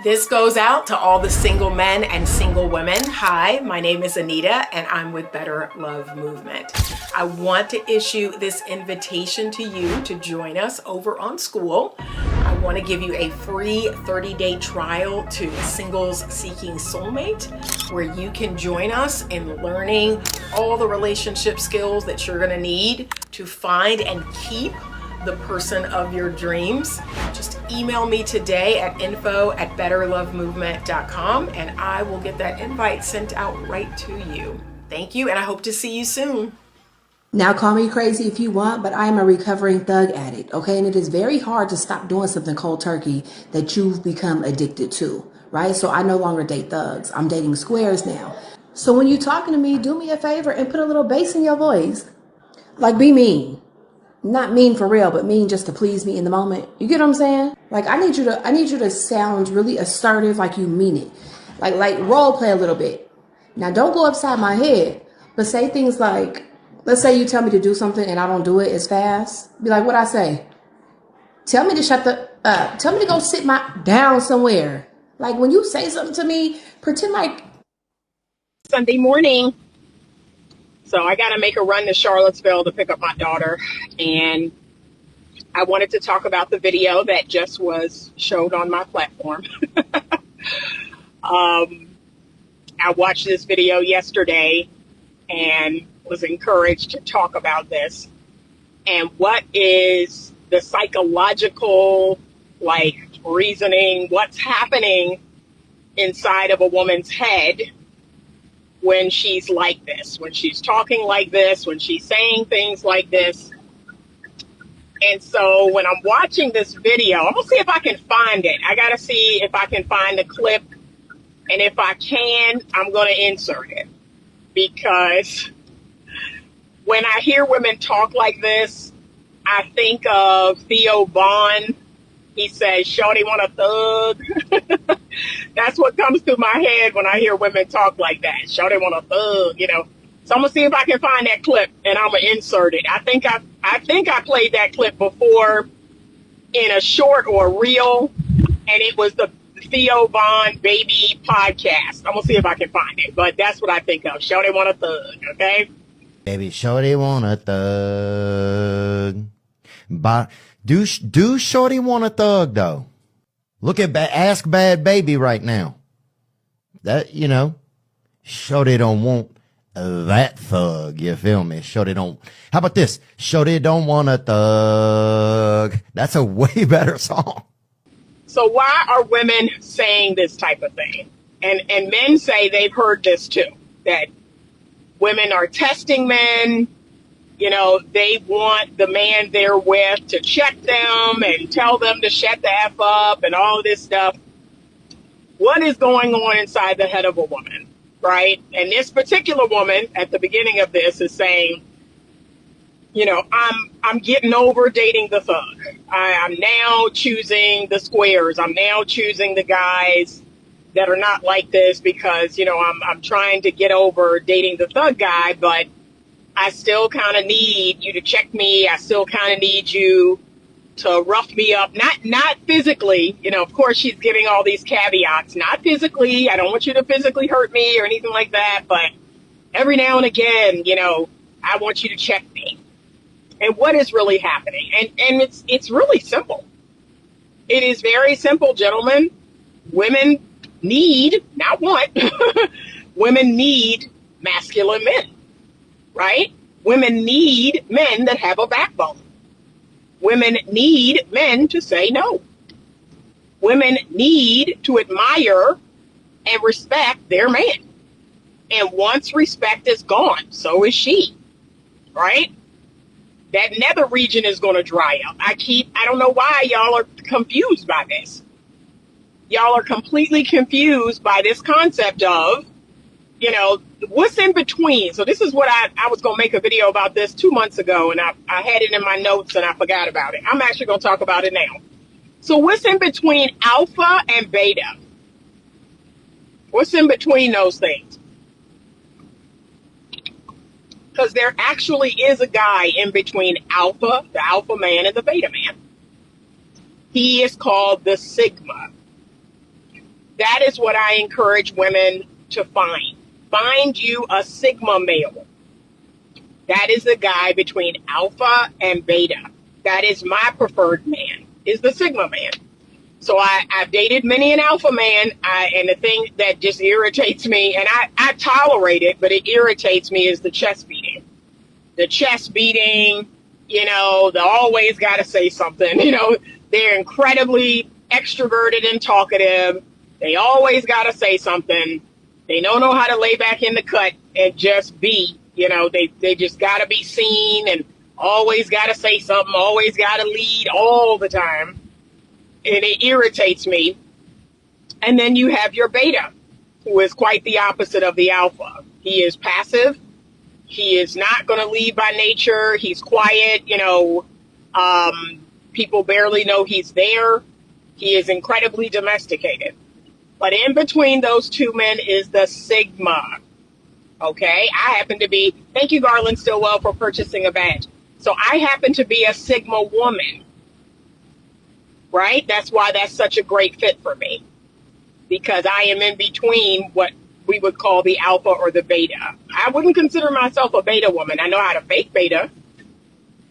This goes out to all the single men and single women. Hi, my name is Anita and I'm with Better Love Movement. I want to issue this invitation to you to join us over on Skool. I want to give you a free 30-day trial to Singles Seeking Soulmate, where you can join us in learning all the relationship skills that you're going to need to find and keep the person of your dreams. Just email me today at info@betterlovemovement.com and I will get that invite sent out right to you. Thank you, and I hope to see you soon. Now, call me crazy if you want, but I am a recovering thug addict, okay? And it is very hard to stop doing something cold turkey that you've become addicted to, right? So I no longer date thugs. I'm dating squares now. So when you're talking to me, do me a favor and put a little bass in your voice. Like, be mean. Not mean for real, but mean just to please me in the moment. You get what I'm saying? Like, I need you to sound really assertive, like you mean it. Like role play a little bit. Now, don't go upside my head, but say things like, let's say you tell me to do something and I don't do it as fast. Be like, what I say? Tell me to tell me to go sit down somewhere. Like, when you say something to me, pretend like Sunday morning. So I got to make a run to Charlottesville to pick up my daughter. And I wanted to talk about the video that just was showed on my platform. I watched this video yesterday and was encouraged to talk about this. And what is the psychological, reasoning, what's happening inside of a woman's head when she's like this, when she's talking like this, when she's saying things like this. And so when I'm watching this video, I'm going to see if I can find it. I got to see if I can find the clip. And if I can, I'm going to insert it. Because when I hear women talk like this, I think of Theo Vaughn. He says, Shawty want a thug. That's what comes through my head when I hear women talk like that. Shawty want a thug, So I'm gonna see if I can find that clip and I'm gonna insert it. I think I played that clip before in a short or reel, and it was the Theo Vaughn baby podcast. I'm gonna see if I can find it, but that's what I think of. Shawty want a thug, okay? Baby, Shawty want a thug. But do Shawty want a thug though? Look at Ask Bad Baby right now. That, Shawty don't want that thug. You feel me? Shawty don't. How about this? Shawty don't want a thug. That's a way better song. So why are women saying this type of thing? And men say they've heard this too, that women are testing men. They want the man they're with to check them and tell them to shut the F up and all this stuff. What is going on inside the head of a woman, right? And this particular woman at the beginning of this is saying, I'm getting over dating the thug. I'm now choosing the squares. I'm now choosing the guys that are not like this because, I'm trying to get over dating the thug guy, but I still kind of need you to check me. I still kind of need you to rough me up. Not physically. Of course, she's giving all these caveats. Not physically. I don't want you to physically hurt me or anything like that. But every now and again, I want you to check me. And what is really happening? And it's really simple. It is very simple, gentlemen. Women need, not want, women need masculine men. Right? Women need men that have a backbone. Women need men to say no. Women need to admire and respect their man. And once respect is gone, so is she. Right? That nether region is going to dry up. I don't know why y'all are confused by this. Y'all are completely confused by this concept of, what's in between. So this is what I was going to make a video about this 2 months ago, and I had it in my notes and I forgot about it. I'm actually going to talk about it now. So what's in between alpha and beta? What's in between those things? Because there actually is a guy in between alpha, the alpha man, and the beta man. He is called the Sigma. that is what I encourage women to find. Find you a Sigma male. That is the guy between alpha and beta. That is my preferred man, is the Sigma man. So I've dated many an alpha man, and the thing that just irritates me, and I tolerate it, but it irritates me, is the chest beating. The chest beating, they always got to say something. They're incredibly extroverted and talkative. They always got to say something. They don't know how to lay back in the cut and just be. They just got to be seen and always got to say something, always got to lead all the time. And it irritates me. And then you have your beta, who is quite the opposite of the alpha. He is passive. He is not going to lead by nature. He's quiet. People barely know he's there. He is incredibly domesticated. But in between those two men is the Sigma. Okay, I happen to be, thank you, Garland Stillwell, for purchasing a badge. So I happen to be a Sigma woman, right? That's why that's such a great fit for me, because I am in between what we would call the alpha or the beta. I wouldn't consider myself a beta woman. I know how to fake beta.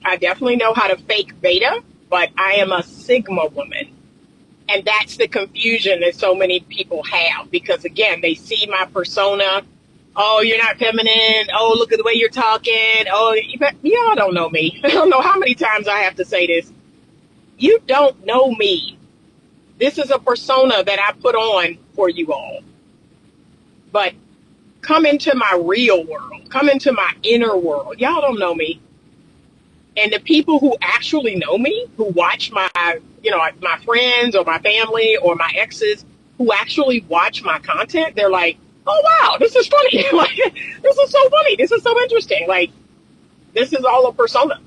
I definitely know how to fake beta, but I am a Sigma woman. And that's the confusion that so many people have, because again, they see my persona. Oh, you're not feminine. Oh, look at the way you're talking. Oh, y'all don't know me. I don't know how many times I have to say this. You don't know me. This is a persona that I put on for you all. But come into my real world. Come into my inner world. Y'all don't know me. And the people who actually know me, who watch my friends or my family or my exes, who actually watch my content, they're like, oh, wow, this is funny. Like, this is so funny. This is so interesting. Like, this is all a persona.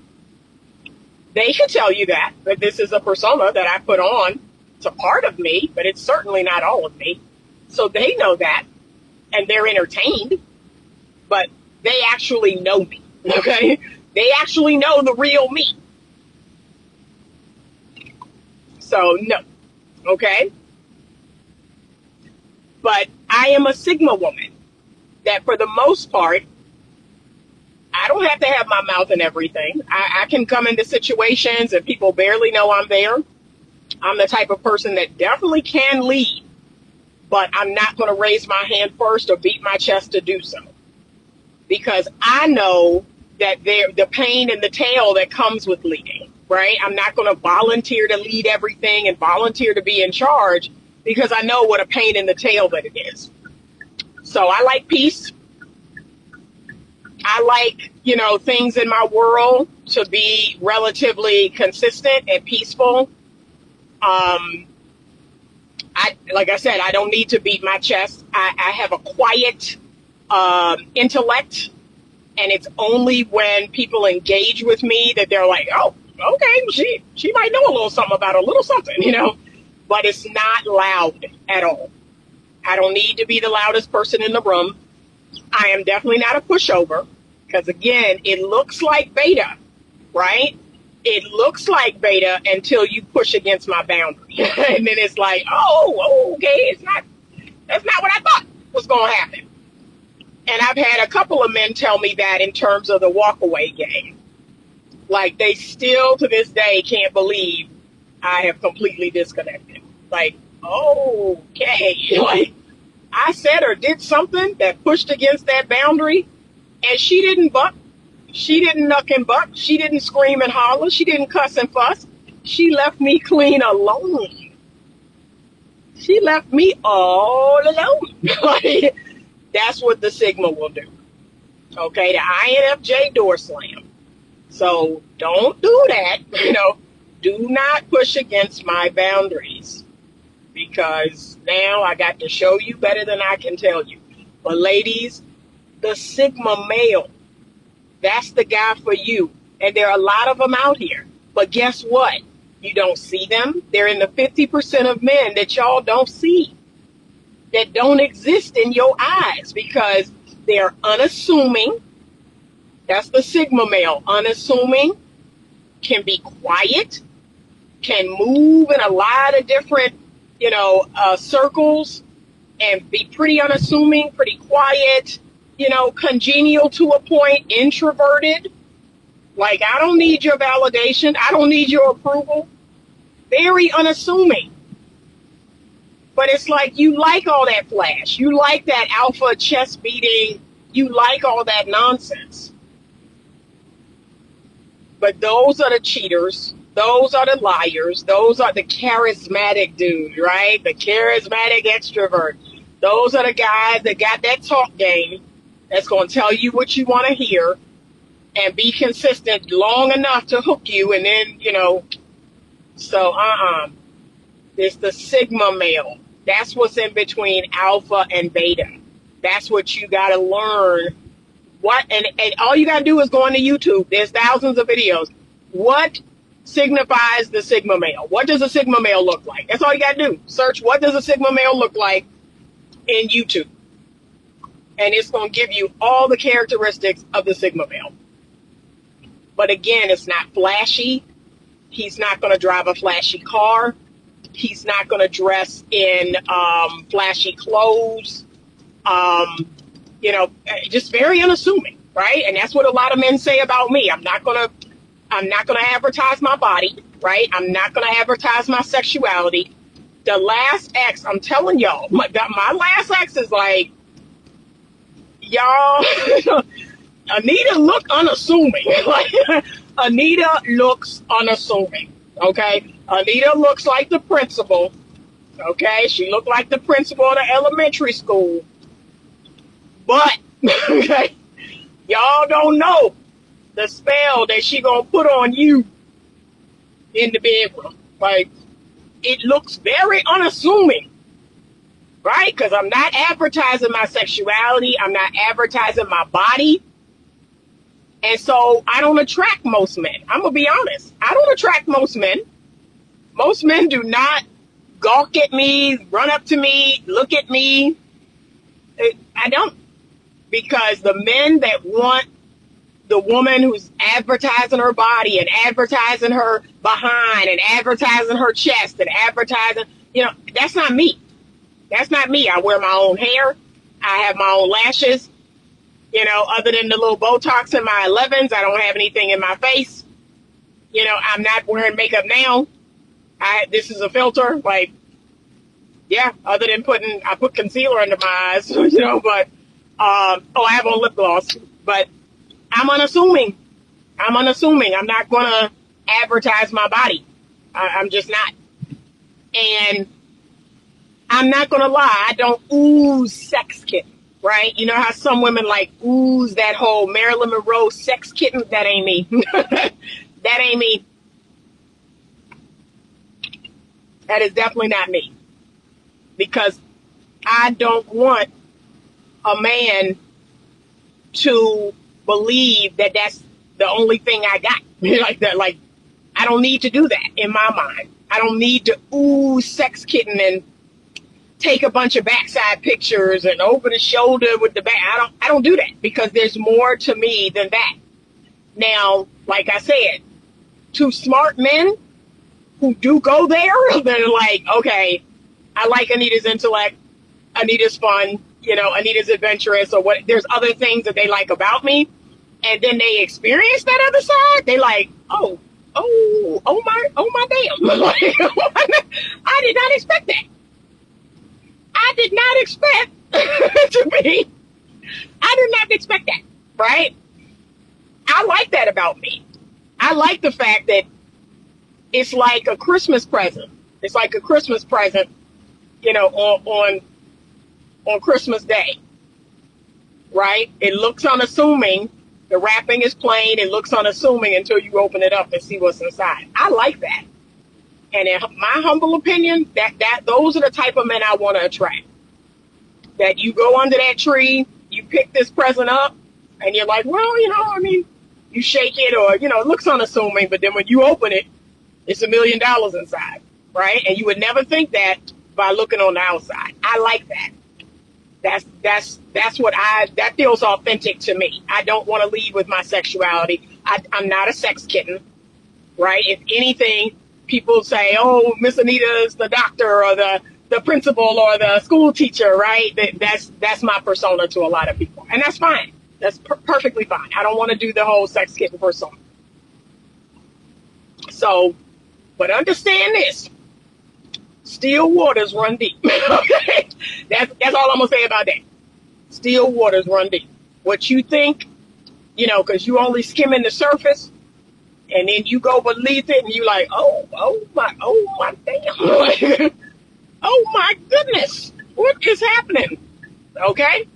They can tell you that this is a persona that I put on. It's a part of me, but it's certainly not all of me. So they know that, and they're entertained, but they actually know me, okay? They actually know the real me. So, no, okay? But I am a Sigma woman that, for the most part, I don't have to have my mouth in everything. I can come into situations and people barely know I'm there. I'm the type of person that definitely can lead, but I'm not going to raise my hand first or beat my chest to do so, because I know that the pain and the tail that comes with leading, right? I'm not going to volunteer to lead everything and volunteer to be in charge, because I know what a pain in the tail that it is. So I like peace. I like, things in my world to be relatively consistent and peaceful. Like I said, I don't need to beat my chest. I have a quiet intellect, and it's only when people engage with me that they're like, oh, okay, she might know a little something about a little something, but it's not loud at all. I don't need to be the loudest person in the room. I am definitely not a pushover, because again, it looks like beta, right? It looks like beta until you push against my boundary. And then it's like, oh, okay, that's not what I thought was going to happen. And I've had a couple of men tell me that in terms of the walkaway game. Like, they still to this day can't believe I have completely disconnected. Like, okay, like, I said or did something that pushed against that boundary, and she didn't buck. She didn't nuck and buck. She didn't scream and holler. She didn't cuss and fuss. She left me clean alone. She left me all alone. Like, that's what the Sigma will do. Okay, the INFJ door slam. So don't do that. Do not push against my boundaries, because now I got to show you better than I can tell you. But ladies, the Sigma male, that's the guy for you. And there are a lot of them out here. But guess what? You don't see them. They're in the 50% of men that y'all don't see, that don't exist in your eyes, because they're unassuming. That's the Sigma male. Unassuming, can be quiet, can move in a lot of different, circles, and be pretty unassuming, pretty quiet, congenial to a point, introverted. Like, I don't need your validation. I don't need your approval. Very unassuming. But it's like, you like all that flash. You like that alpha chest beating. You like all that nonsense. But those are the cheaters. Those are the liars. Those are the charismatic dudes, right? The charismatic extrovert. Those are the guys that got that talk game that's going to tell you what you want to hear and be consistent long enough to hook you. And then, so it's the sigma male. That's what's in between alpha and beta. That's what you got to learn. And all you got to do is go into YouTube. There's thousands of videos. What signifies the sigma male? What does a sigma male look like? That's all you got to do. Search, what does a sigma male look like in YouTube? And it's going to give you all the characteristics of the sigma male. But again, it's not flashy. He's not going to drive a flashy car. He's not going to dress in flashy clothes. Just very unassuming, right? And that's what a lot of men say about me. I'm not gonna advertise my body, right? I'm not gonna advertise my sexuality. The last ex, I'm telling y'all, my last ex is like, y'all, Anita look unassuming. Like, Anita looks unassuming, okay? Anita looks like the principal, okay? She looked like the principal of the elementary school. But, okay, y'all don't know the spell that she gonna put on you in the bedroom. Like, it looks very unassuming, right? Because I'm not advertising my sexuality. I'm not advertising my body. And so I don't attract most men. I'm going to be honest. I don't attract most men. Most men do not gawk at me, run up to me, look at me. I don't. Because the men that want the woman who's advertising her body and advertising her behind and advertising her chest and advertising, that's not me. That's not me. I wear my own hair. I have my own lashes. Other than the little Botox in my 11s, I don't have anything in my face. I'm not wearing makeup now. This is a filter. Like, yeah, other than I put concealer under my eyes, but I have on lip gloss, but I'm unassuming. I'm not going to advertise my body. I'm just not. And I'm not going to lie. I don't ooze sex kitten, right? You know how some women like ooze that whole Marilyn Monroe sex kitten? That ain't me. That ain't me. That is definitely not me. Because I don't want a man to believe that that's the only thing I got. Like that. Like, I don't need to do that in my mind. I don't need to ooze sex kitten and take a bunch of backside pictures and over the shoulder with the back. I don't do that because there's more to me than that. Now, like I said, to smart men who do go there, they're like, okay, I like Anita's intellect. Anita's fun. Anita's adventurous, or what? There's other things that they like about me, and then they experience that other side. They like, oh my damn! Like, I did not expect that. I did not expect to be. I did not expect that. Right? I like that about me. I like the fact that it's like a Christmas present. It's like a Christmas present, on Christmas Day, right? It looks unassuming. The wrapping is plain. It looks unassuming until you open it up and see what's inside. I like that. And in my humble opinion, those are the type of men I want to attract. That you go under that tree, you pick this present up, and you're like, well, you shake it, or, it looks unassuming, but then when you open it, it's $1 million inside, right? And you would never think that by looking on the outside. I like that. That's what that feels authentic to me. I don't want to lead with my sexuality. I'm not a sex kitten, right? If anything, people say, oh, Miss Anita is the doctor or the the principal or the school teacher, right? That's my persona to a lot of people. And that's fine. That's perfectly fine. I don't want to do the whole sex kitten persona. So, but understand this. Still waters run deep. Okay? That's all I'm going to say about that. Still waters run deep. What you think, because you only skimming the surface, and then you go beneath it, and you like, oh my damn. Oh my goodness, what is happening? Okay?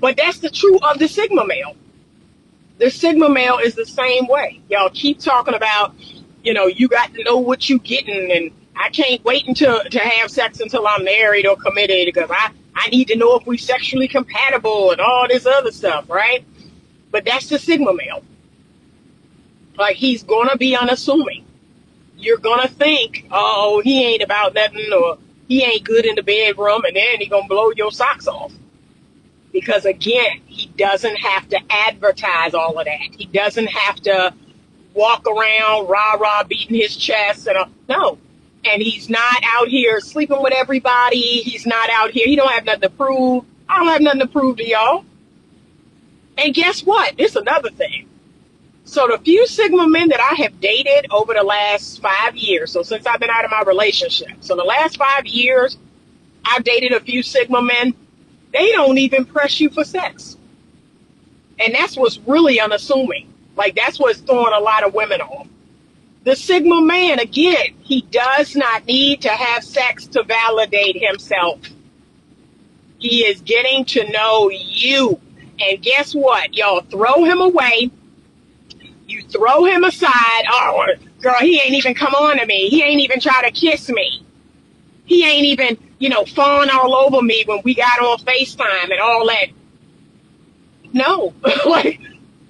But that's the truth of the Sigma male. The Sigma male is the same way. Y'all keep talking about, you got to know what you getting, and I can't wait to have sex until I'm married or committed because I need to know if we're sexually compatible and all this other stuff, right? But that's the Sigma male. Like, he's going to be unassuming. You're going to think, oh, he ain't about nothing, or he ain't good in the bedroom, and then he going to blow your socks off. Because, again, he doesn't have to advertise all of that. He doesn't have to walk around rah-rah beating his chest. No. And he's not out here sleeping with everybody. He's not out here. He don't have nothing to prove. I don't have nothing to prove to y'all. And guess what? It's another thing. So the few Sigma men that I have dated over the last 5 years, so since I've been out of my relationship, so the last 5 years, I've dated a few Sigma men. They don't even press you for sex. And that's what's really unassuming. Like, that's what's throwing a lot of women off. The Sigma man, again, he does not need to have sex to validate himself. He is getting to know you. And guess what? Y'all throw him away. You throw him aside. Oh, girl, he ain't even come on to me. He ain't even try to kiss me. He ain't even, fawn all over me when we got on FaceTime and all that. No,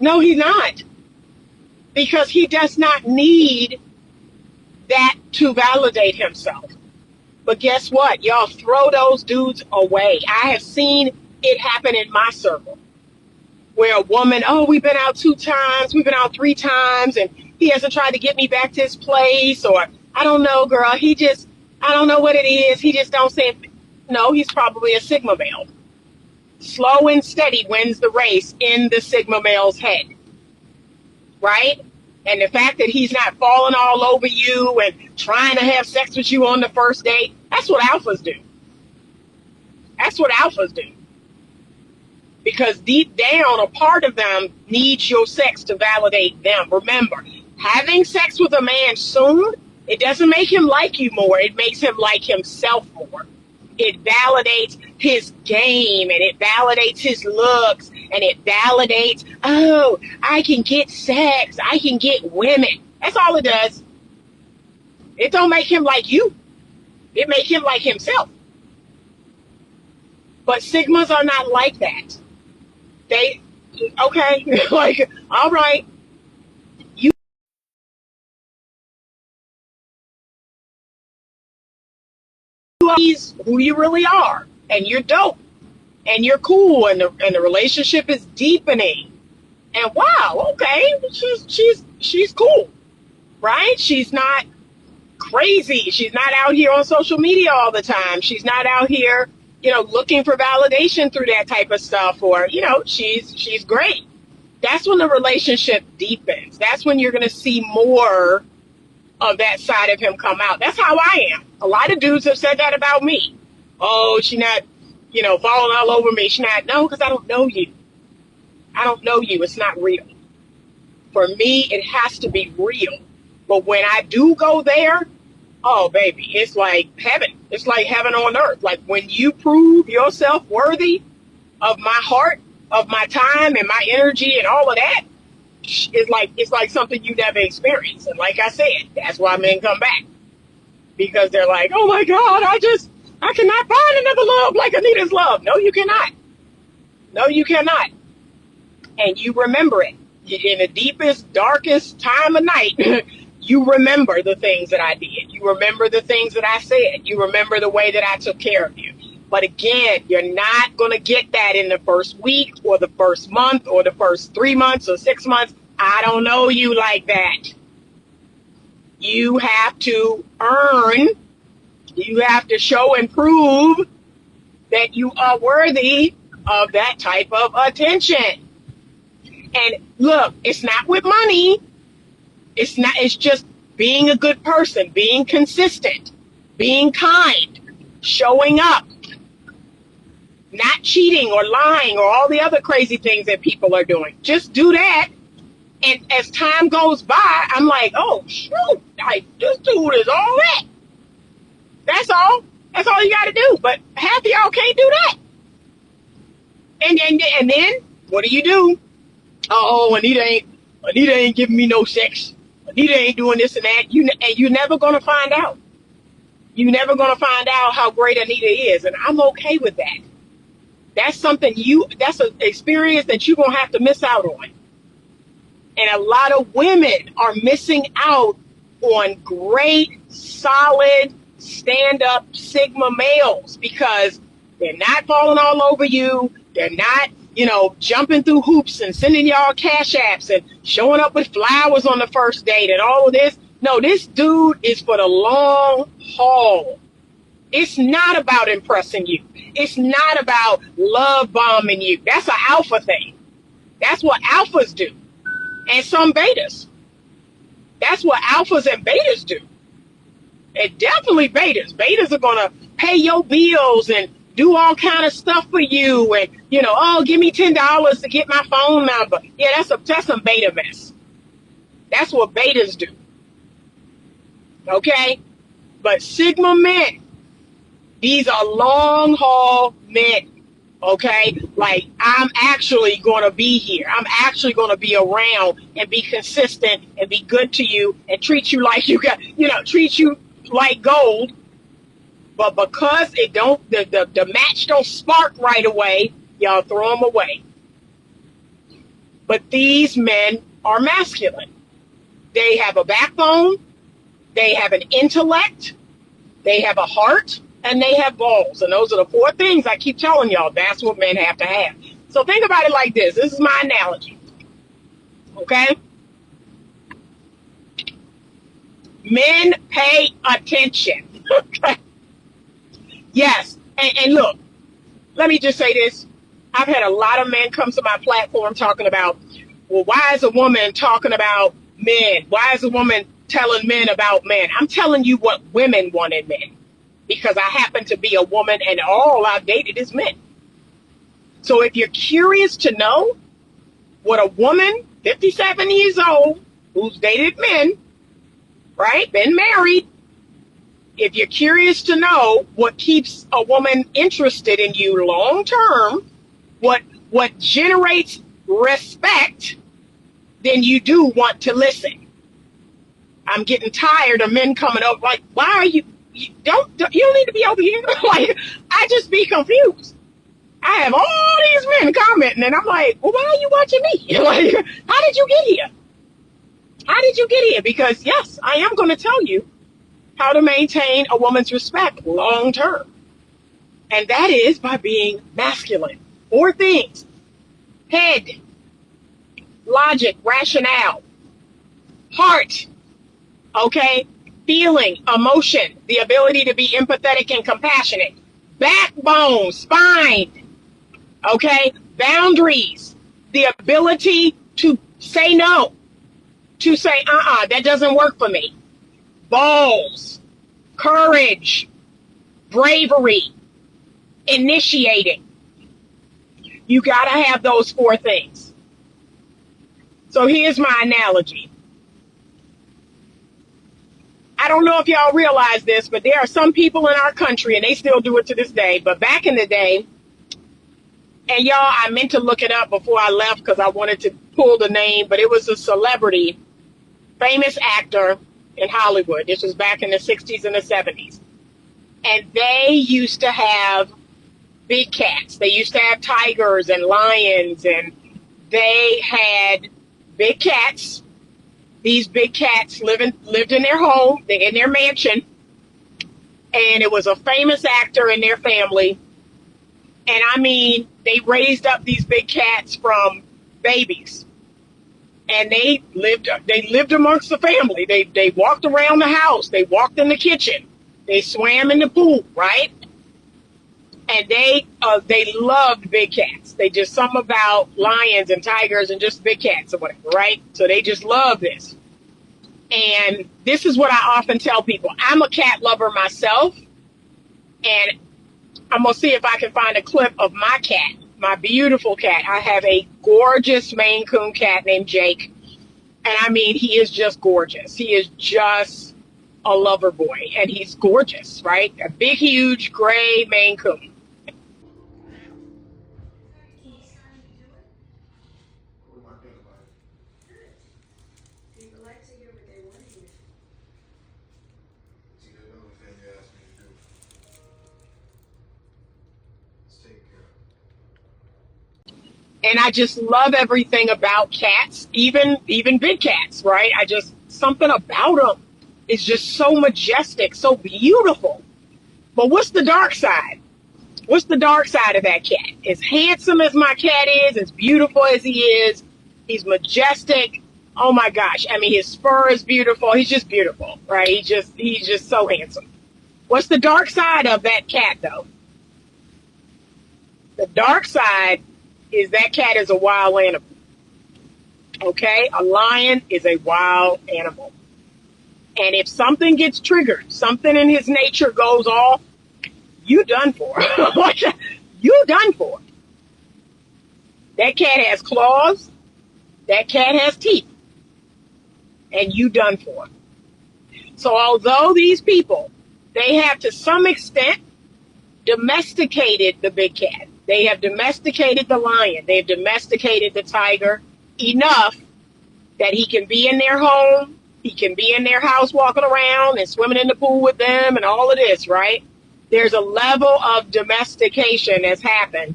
no, he's not. Because he does not need that to validate himself. But guess what? Y'all throw those dudes away. I have seen it happen in my circle. Where a woman, oh, we've been out 2 times, we've been out 3 times, and he hasn't tried to get me back to his place, or I don't know, girl, I don't know what it is, he just don't say, no, he's probably a Sigma male. Slow and steady wins the race in the Sigma male's head, right? And the fact that he's not falling all over you and trying to have sex with you on the first date, that's what alphas do. That's what alphas do. Because deep down, a part of them needs your sex to validate them. Remember, having sex with a man soon, it doesn't make him like you more. It makes him like himself more. It validates his game, and it validates his looks, and it validates, oh, I can get sex. I can get women. That's all it does. It don't make him like you. It makes him like himself. But Sigmas are not like that. Okay, like, all right, you are who you really are, and you're dope, and you're cool, and the relationship is deepening, and wow, okay, she's cool, right? She's not crazy. She's not out here on social media all the time. She's not out here looking for validation through that type of stuff, or, she's great. That's when the relationship deepens. That's when you're going to see more of that side of him come out. That's how I am. A lot of dudes have said that about me. Oh, she not, falling all over me. She not, no, because I don't know you. I don't know you. It's not real. For me, it has to be real. But when I do go there, oh, baby, it's like heaven. It's like heaven on earth. Like, when you prove yourself worthy of my heart, of my time, and my energy, and all of that, it's like something you never experienced. And like I said, that's why men come back. Because they're like, oh my God, I cannot find another love like Anita's love. No, you cannot. No, you cannot. And you remember it. In the deepest, darkest time of night, you remember the things that I did. You remember the things that I said. You remember the way that I took care of you. But again, you're not going to get that in the first week or the first month or the first 3 months or 6 months. I don't know you like that. You have to earn You have to show and prove that you are worthy of that type of attention. And look, it's not with money. It's just being a good person, being consistent, being kind, showing up, not cheating or lying or all the other crazy things that people are doing. Just do that. And as time goes by, I'm like, oh, shoot, this dude is all that. That's all. That's all you got to do. But half of y'all can't do that. And then what do? Oh, Anita ain't giving me no sex. Anita ain't doing this and that. You're never going to find out. You're never going to find out how great Anita is. And I'm okay with that. That's that's an experience that you're going to have to miss out on. And a lot of women are missing out on great, solid, stand-up Sigma males because they're not falling all over you. They're not, jumping through hoops and sending y'all cash apps and showing up with flowers on the first date and all of this. No, this dude is for the long haul. It's not about impressing you. It's not about love bombing you. That's an alpha thing. That's what alphas do. And some betas. That's what alphas and betas do. And definitely betas. Betas are going to pay your bills and do all kind of stuff for you. And, give me $10 to get my phone number. Yeah, that's some beta mess. That's what betas do. Okay? But Sigma men, these are long haul men. Okay, like I'm actually going to be here. I'm actually going to be around and be consistent and be good to you and treat you like treat you like gold. But because the match don't spark right away, y'all throw them away. But these men are masculine. They have a backbone. They have an intellect. They have a heart. And they have balls. And those are the 4 things I keep telling y'all. That's what men have to have. So think about it like this. This is my analogy. Okay? Men pay attention. Okay? Yes. And look, let me just say this. I've had a lot of men come to my platform talking about, well, why is a woman talking about men? Why is a woman telling men about men? I'm telling you what women want in men. Because I happen to be a woman and all I've dated is men. So if you're curious to know what a woman, 57 years old, who's dated men, right, been married, if you're curious to know what keeps a woman interested in you long term, what generates respect, then you do want to listen. I'm getting tired of men coming up like, why are you don't need to be over here. Like, I just be confused. I have all these men commenting and I'm like, well, why are you watching me? Like, how did you get here? How did you get here? Because yes, I am going to tell you how to maintain a woman's respect long term. And that is by being masculine. 4 things: head, logic, rationale, heart, okay, feeling, emotion, the ability to be empathetic and compassionate, backbone, spine, okay, boundaries, the ability to say no, to say, that doesn't work for me, balls, courage, bravery, initiating. You got to have those 4 things. So here's my analogy. I don't know if y'all realize this, but there are some people in our country, and they still do it to this day, but back in the day, and y'all, I meant to look it up before I left because I wanted to pull the name, but it was a celebrity, famous actor in Hollywood. This was back in the 60s and the 70s. And they used to have big cats. They used to have tigers and lions, and they had big cats. These big cats lived in their home, in their mansion, and it was a famous actor in their family. And I mean, they raised up these big cats from babies, and they lived amongst the family. They walked around the house. They walked in the kitchen. They swam in the pool, right? And they loved big cats. They just something about lions and tigers and just big cats or whatever, right? So they just love this. And this is what I often tell people. I'm a cat lover myself, and I'm going to see if I can find a clip of my cat, my beautiful cat. I have a gorgeous Maine Coon cat named Jake. And I mean, he is just gorgeous. He is just a lover boy, and he's gorgeous, right? A big, huge, gray Maine Coon. And I just love everything about cats, even big cats, right? Something about them is just so majestic, so beautiful. But what's the dark side? What's the dark side of that cat? As handsome as my cat is, as beautiful as he is, he's majestic. Oh my gosh. I mean, his fur is beautiful. He's just beautiful, right? He's just so handsome. What's the dark side of that cat, though? The dark side is that cat is a wild animal. Okay? A lion is a wild animal. And if something gets triggered, something in his nature goes off, you done for. You done for. That cat has claws. That cat has teeth. And you done for. So although these people, they have to some extent domesticated the big cat. They have domesticated the lion. They've domesticated the tiger enough that he can be in their home. He can be in their house walking around and swimming in the pool with them and all of this, right? There's a level of domestication that's happened.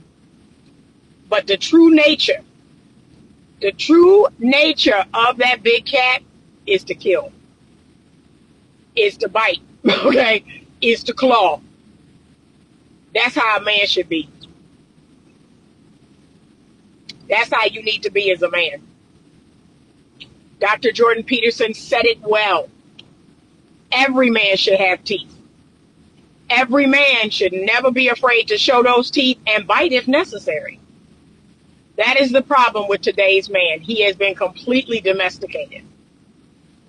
But the true nature of that big cat is to kill, is to bite, okay, is to claw. That's how a man should be. That's how you need to be as a man. Dr. Jordan Peterson said it well. Every man should have teeth. Every man should never be afraid to show those teeth and bite if necessary. That is the problem with today's man. He has been completely domesticated.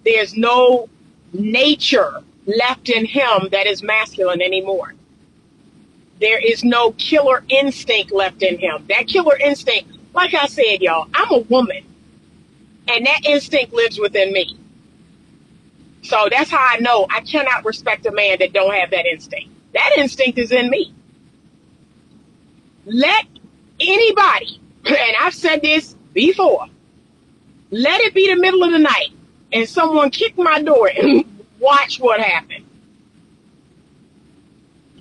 There's no nature left in him that is masculine anymore. There is no killer instinct left in him. That killer instinct, like I said, y'all, I'm a woman. And that instinct lives within me. So that's how I know I cannot respect a man that don't have that instinct. That instinct is in me. Let anybody, and I've said this before, let it be the middle of the night and someone kick my door and watch what happened.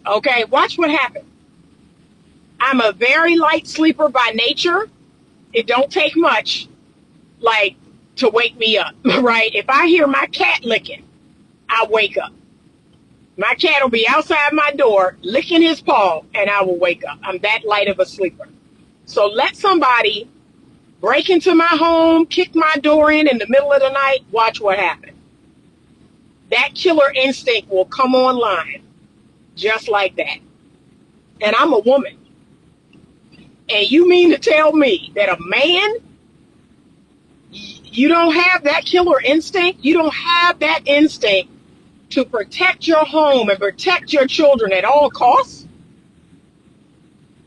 Okay, watch what happened. I'm a very light sleeper by nature. It don't take much, like, to wake me up, right? If I hear my cat licking, I wake up. My cat will be outside my door licking his paw, and I will wake up. I'm that light of a sleeper. So let somebody break into my home, kick my door in the middle of the night, watch what happens. That killer instinct will come online just like that. And I'm a woman. And you mean to tell me that a man, you don't have that killer instinct? You don't have that instinct to protect your home and protect your children at all costs?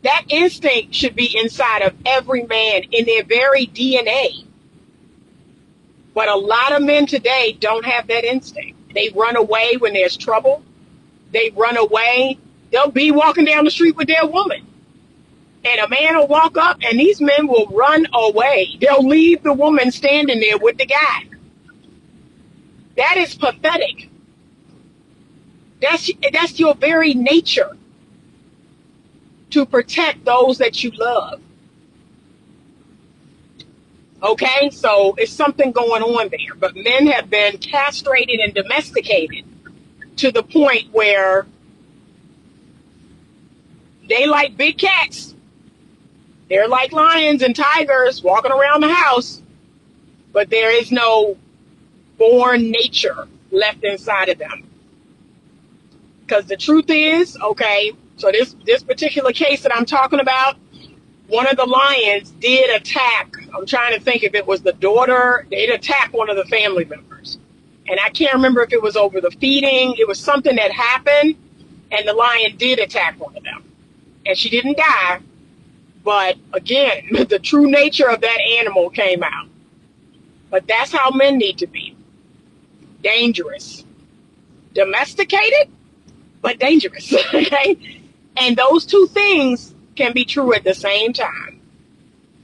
That instinct should be inside of every man in their very DNA. But a lot of men today don't have that instinct. They run away when there's trouble. They run away. They'll be walking down the street with their woman. And a man will walk up and these men will run away. They'll leave the woman standing there with the guy. That is pathetic. That's your very nature, to protect those that you love. Okay, so it's something going on there. But men have been castrated and domesticated to the point where they like big cats. They're like lions and tigers walking around the house, but there is no born nature left inside of them. Because the truth is, okay, so this particular case that I'm talking about, one of the lions did attack. I'm trying to think if it was the daughter. It attacked one of the family members. And I can't remember if it was over the feeding. It was something that happened, and the lion did attack one of them. And she didn't die. But again, the true nature of that animal came out. But that's how men need to be. Dangerous. Domesticated, but dangerous. Okay? And those two things can be true at the same time.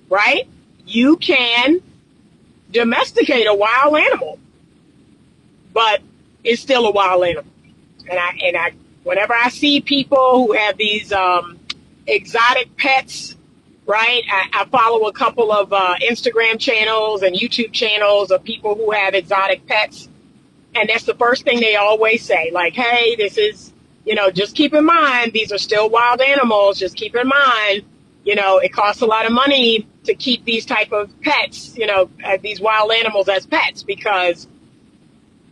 Right? You can domesticate a wild animal, but it's still a wild animal. And I whenever I see people who have these exotic pets, right? I follow a couple of Instagram channels and YouTube channels of people who have exotic pets. And that's the first thing they always say, like, hey, this is, just keep in mind, these are still wild animals. Just keep in mind, it costs a lot of money to keep these type of pets, these wild animals as pets, because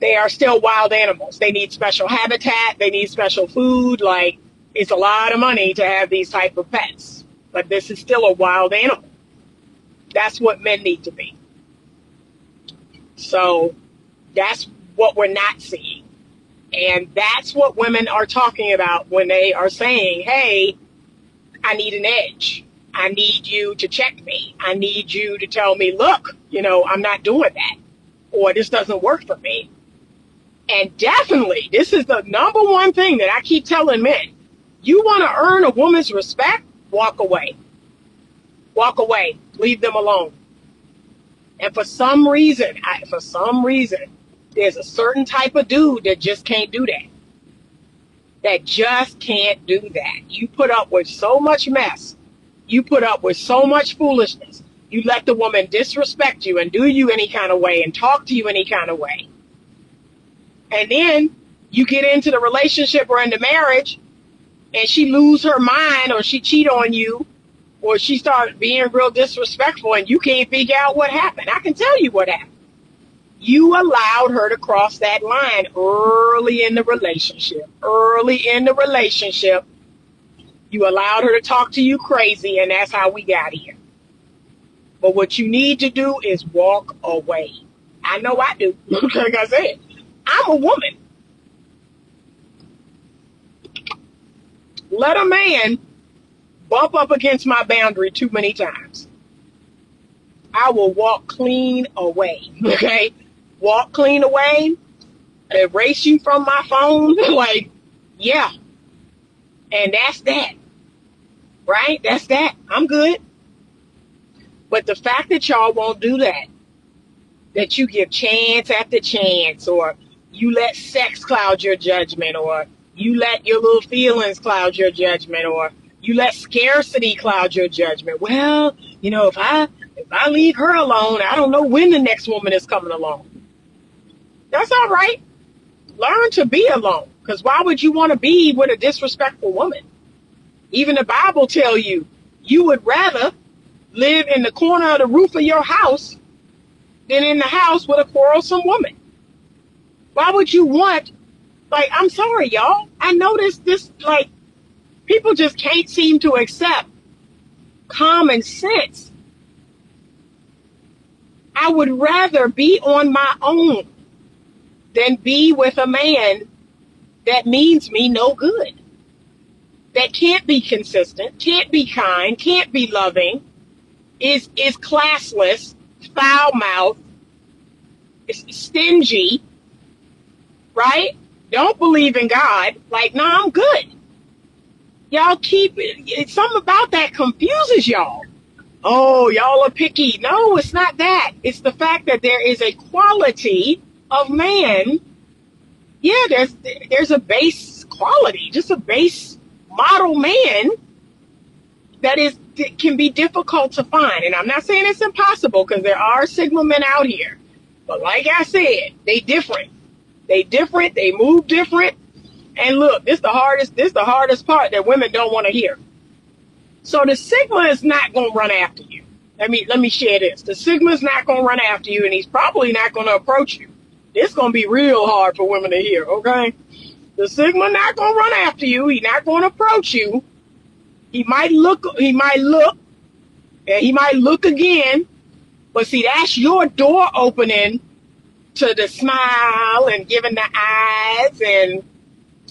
they are still wild animals. They need special habitat. They need special food. Like, it's a lot of money to have these type of pets. But this is still a wild animal. That's what men need to be. So that's what we're not seeing. And that's what women are talking about when they are saying, hey, I need an edge. I need you to check me. I need you to tell me, look, I'm not doing that. Or this doesn't work for me. And definitely, this is the number one thing that I keep telling men. You want to earn a woman's respect? Walk away. Walk away. Leave them alone. And for some reason, there's a certain type of dude that just can't do that. That just can't do that. You put up with so much mess. You put up with so much foolishness. You let the woman disrespect you and do you any kind of way and talk to you any kind of way. And then you get into the relationship or into marriage and she lose her mind or she cheat on you or she start being real disrespectful and you can't figure out what happened. I can tell you what happened. You allowed her to cross that line early in the relationship. You allowed her to talk to you crazy, and that's how we got here. But what you need to do is walk away. I know I do. Like I said, I'm a woman. Let a man bump up against my boundary too many times. I will walk clean away, okay? Walk clean away, erase you from my phone, like, yeah. And that's that, right? That's that. I'm good. But the fact that y'all won't do that, that you give chance after chance, or you let sex cloud your judgment, or you let your little feelings cloud your judgment, or you let scarcity cloud your judgment. Well, if I leave her alone, I don't know when the next woman is coming along. That's all right. Learn to be alone. Because why would you want to be with a disrespectful woman? Even the Bible tell you, you would rather live in the corner of the roof of your house than in the house with a quarrelsome woman. Why would you want, I'm sorry, y'all. I know this, people just can't seem to accept common sense. I would rather be on my own than be with a man that means me no good, that can't be consistent, can't be kind, can't be loving, is classless, foul-mouthed, is stingy, right? Don't believe in God. I'm good. Y'all it's something about that confuses y'all. Oh, y'all are picky. No, it's not that. It's the fact that there is a quality of man. Yeah, there's a base quality, just a base model man that can be difficult to find. And I'm not saying it's impossible, because there are Sigma men out here. But like I said, they different. They move different. And look, this the hardest part that women don't want to hear. So the Sigma is not going to run after you. Let me share this. The Sigma is not going to run after you, and he's probably not going to approach you. It's going to be real hard for women to hear, okay? The Sigma not gonna run after you. He not gonna approach you. He might look, and he might look again. But see, that's your door opening to the smile and giving the eyes and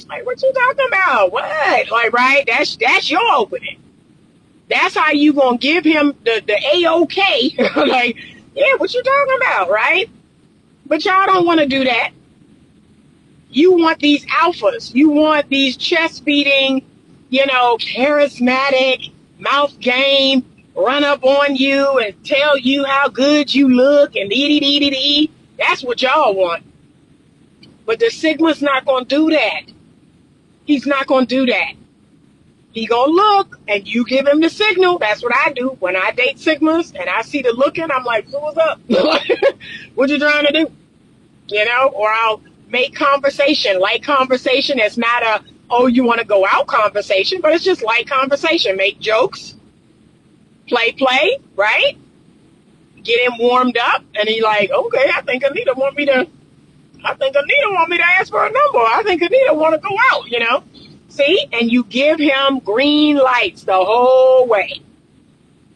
like, what you talking about? What? Like, right? That's your opening. That's how you gonna give him the A-OK. Like, yeah, what you talking about, right? But y'all don't want to do that. You want these alphas. You want these chest beating, charismatic, mouth game, run up on you and tell you how good you look and dee. That's what y'all want. But the Sigma's not going to do that. He's not going to do that. He going to look and you give him the signal. That's what I do. When I date Sigmas and I see the looking, I'm like, so what's up? What you trying to do? Or I'll make conversation, light conversation. It's not a, oh, you want to go out conversation, but it's just light conversation. Make jokes, play, right? Get him warmed up. And he like, okay, I think Anita want me to ask for a number. I think Anita want to go out, See? And you give him green lights the whole way.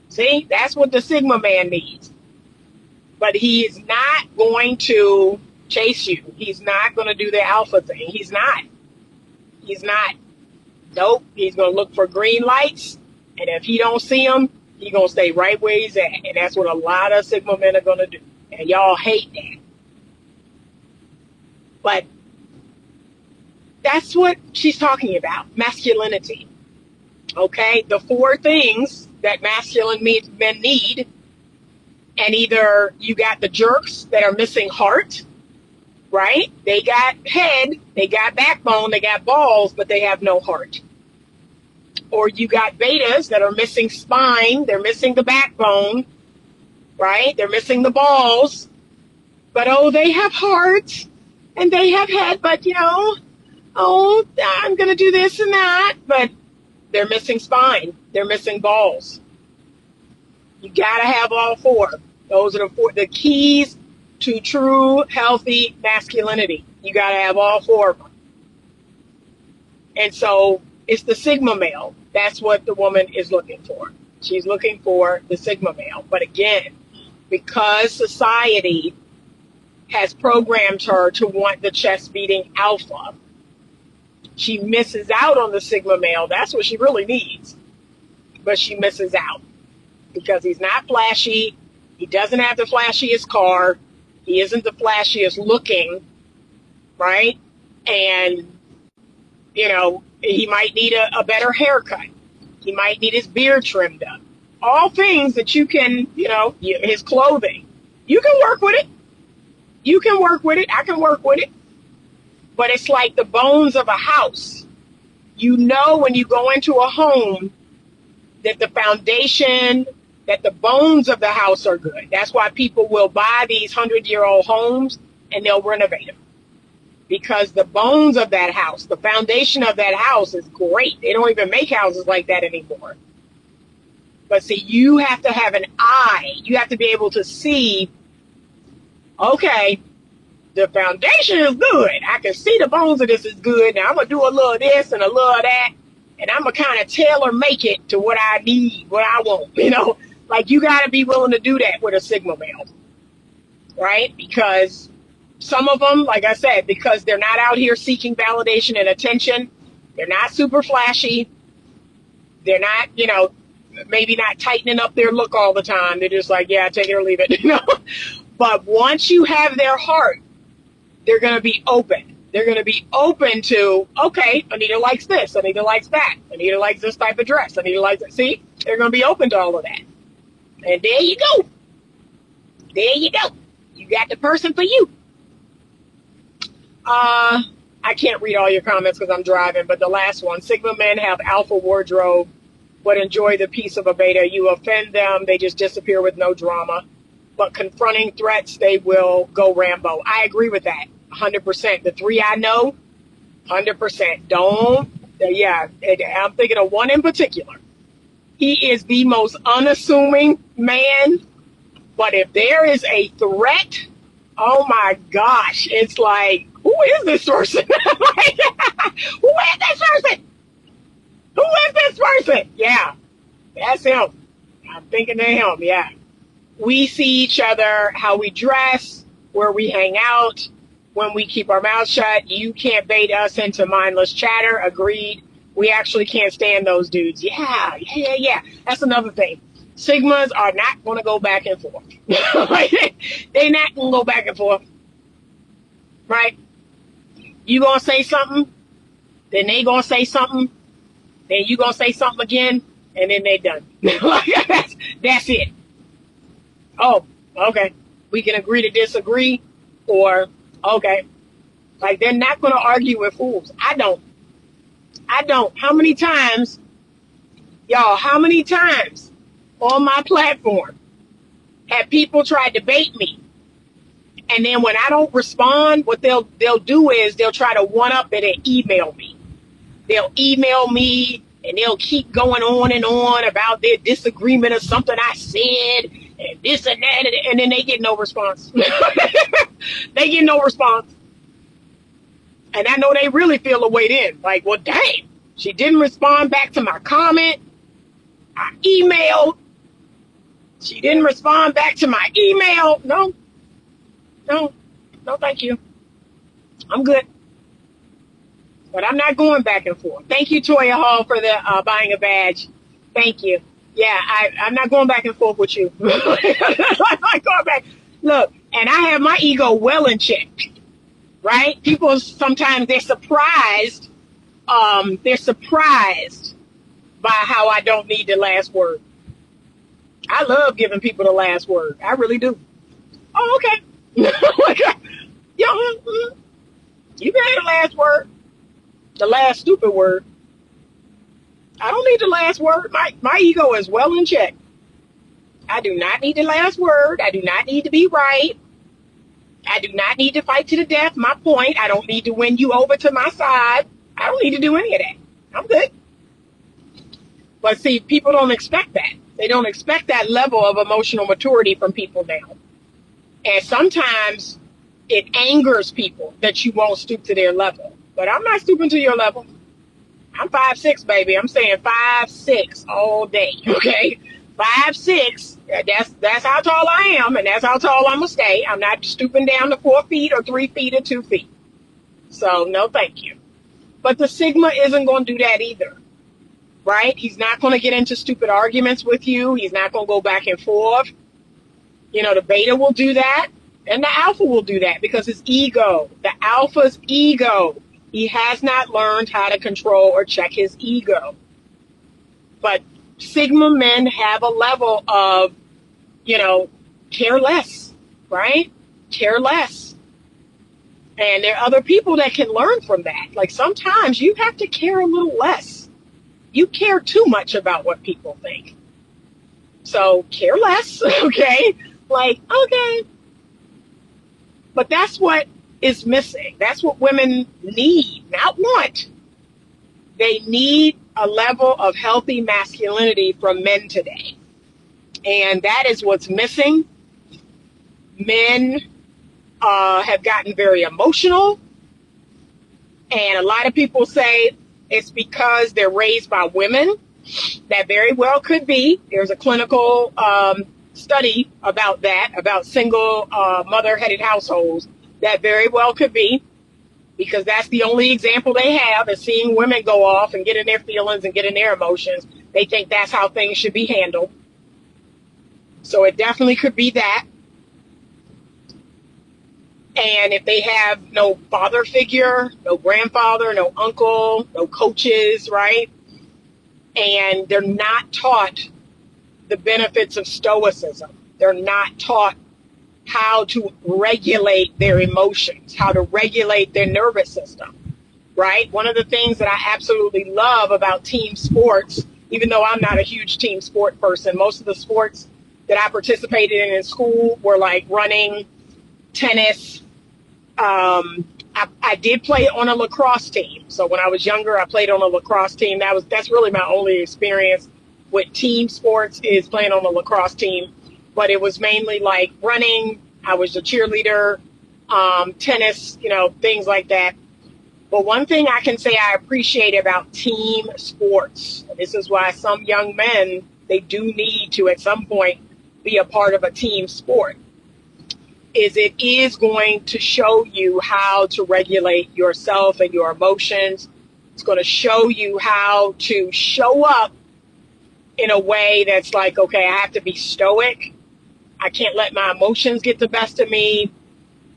See? That's what the Sigma man needs. But he is not going to chase you. He's not going to do the alpha thing. He's not. Nope. He's going to look for green lights. And if he don't see them, he's going to stay right where he's at. And that's what a lot of Sigma men are going to do. And y'all hate that. But that's what she's talking about. Masculinity. Okay? The 4 things that masculine men need. And either you got the jerks that are missing heart, right? They got head, they got backbone, they got balls, but they have no heart. Or you got betas that are missing spine, they're missing the backbone, right? They're missing the balls, but they have heart and they have head, but I'm going to do this and that, but they're missing spine, they're missing balls. You got to have all 4. Those are the keys to true, healthy masculinity. You got to have all 4 of them. And so it's the Sigma male. That's what the woman is looking for. She's looking for the Sigma male. But again, because society has programmed her to want the chest beating alpha, she misses out on the Sigma male. That's what she really needs. But she misses out. Because he's not flashy. He doesn't have the flashiest car. He isn't the flashiest looking, right? And, he might need a better haircut. He might need his beard trimmed up. All things that you can, his clothing. You can work with it. You can work with it. I can work with it. But it's like the bones of a house. When you go into a home that the foundation, that the bones of the house are good. That's why people will buy these 100-year-old homes and they'll renovate them. Because the bones of that house, the foundation of that house is great. They don't even make houses like that anymore. But see, you have to have an eye. You have to be able to see, okay, the foundation is good. I can see the bones of this is good. Now I'm going to do a little of this and a little of that. And I'm going to kind of tailor make it to what I need, what I want, Like, you got to be willing to do that with a Sigma male, right? Because some of them, like I said, because they're not out here seeking validation and attention, they're not super flashy, they're not, maybe not tightening up their look all the time. They're just like, yeah, take it or leave it, But once you have their heart, they're going to be open. They're going to be open to, okay, Anita likes this, Anita likes that, Anita likes this type of dress, Anita likes it. See, they're going to be open to all of that. And there you go. There you go. You got the person for you. I can't read all your comments because I'm driving, but the last one, Sigma men have alpha wardrobe, but enjoy the peace of a beta. You offend them, they just disappear with no drama. But confronting threats, they will go Rambo. I agree with that, 100%. The 3 I know, 100%. I'm thinking of one in particular. He is the most unassuming man, but if there is a threat, oh my gosh, it's like, ooh, is this person? Like, who is this person? Who is this person? Yeah, that's him. I'm thinking of him, yeah. We see each other, how we dress, where we hang out, when we keep our mouths shut. You can't bait us into mindless chatter. Agreed. We actually can't stand those dudes. Yeah. That's another thing. Sigmas are not going to go back and forth. They're not going to go back and forth. Right? You going to say something, then they going to say something, then you going to say something again, and then they done. That's it. Oh, okay. We can agree to disagree, or okay. Like, they're not going to argue with fools. I don't. How many times on my platform have people tried to bait me? And then when I don't respond, what they'll do is they'll try to one up it and email me. They'll email me and they'll keep going on and on about their disagreement of something I said and this and that, and then they get no response. They get no response. And I know they really feel a way then. Like, well, dang, she didn't respond back to my comment. I emailed. She didn't respond back to my email. No, thank you. I'm good. But I'm not going back and forth. Thank you, Toya Hall, for the buying a badge. Thank you. Yeah, I'm not going back and forth with you. I'm not going back. Look, and I have my ego well in check, right? People sometimes they're surprised. They're surprised by how I don't need the last word. I love giving people the last word. I really do. Oh, okay. You can have the last word. The last stupid word. I don't need the last word. My ego is well in check. I do not need the last word. I do not need to be right. I do not need to fight to the death. My point. I don't need to win you over to my side. I don't need to do any of that. I'm good. But see, people don't expect that. They don't expect that level of emotional maturity from people now. And sometimes it angers people that you won't stoop to their level. But I'm not stooping to your level. I'm 5'6", baby. I'm saying 5'6" all day. Okay, 5'6". That's how tall I am, and that's how tall I'm gonna stay. I'm not stooping down to 4 feet or 3 feet or 2 feet. So no, thank you. But the Sigma isn't going to do that either, right? He's not going to get into stupid arguments with you. He's not going to go back and forth. You know, the beta will do that, and the alpha will do that because his ego, the alpha's ego. He has not learned how to control or check his ego. But Sigma men have a level of, care less, right? Care less. And there are other people that can learn from that. Like sometimes you have to care a little less. You care too much about what people think. So care less, okay? Like, okay. But that's what is missing. That's what women need, not want. They need a level of healthy masculinity from men today. And that is what's missing. Men have gotten very emotional. And a lot of people say it's because they're raised by women. That very well could be. There's a clinical study about that, about single mother-headed households. That very well could be, because that's the only example they have is seeing women go off and get in their feelings and get in their emotions. They think that's how things should be handled. So it definitely could be that. And if they have no father figure, no grandfather, no uncle, no coaches, right? And they're not taught the benefits of stoicism. They're not taught how to regulate their emotions, how to regulate their nervous system, right? One of the things that I absolutely love about team sports, even though I'm not a huge team sport person, most of the sports that I participated in school were like running, tennis. I did play on a lacrosse team. So when I was younger, I played on a lacrosse team. That's really my only experience with team sports is playing on a lacrosse team. But it was mainly like running. I was a cheerleader. tennis, things like that. But one thing I can say I appreciate about team sports, and this is why some young men, they do need to at some point be a part of a team sport, is it is going to show you how to regulate yourself and your emotions. It's going to show you how to show up in a way that's like, okay, I have to be stoic. I can't let my emotions get the best of me.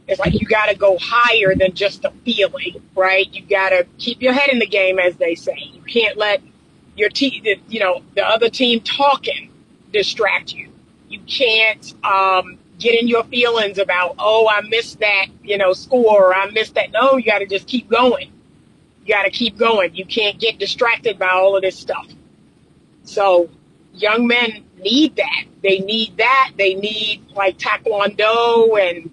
It's like you got to go higher than just a feeling, right? You got to keep your head in the game, as they say. You can't let your team, the other team talking distract you. You can't get in your feelings about, oh, I missed that, score, or I missed that. No, you got to just keep going. You got to keep going. You can't get distracted by all of this stuff. So young men need that. They need that. They need like taekwondo and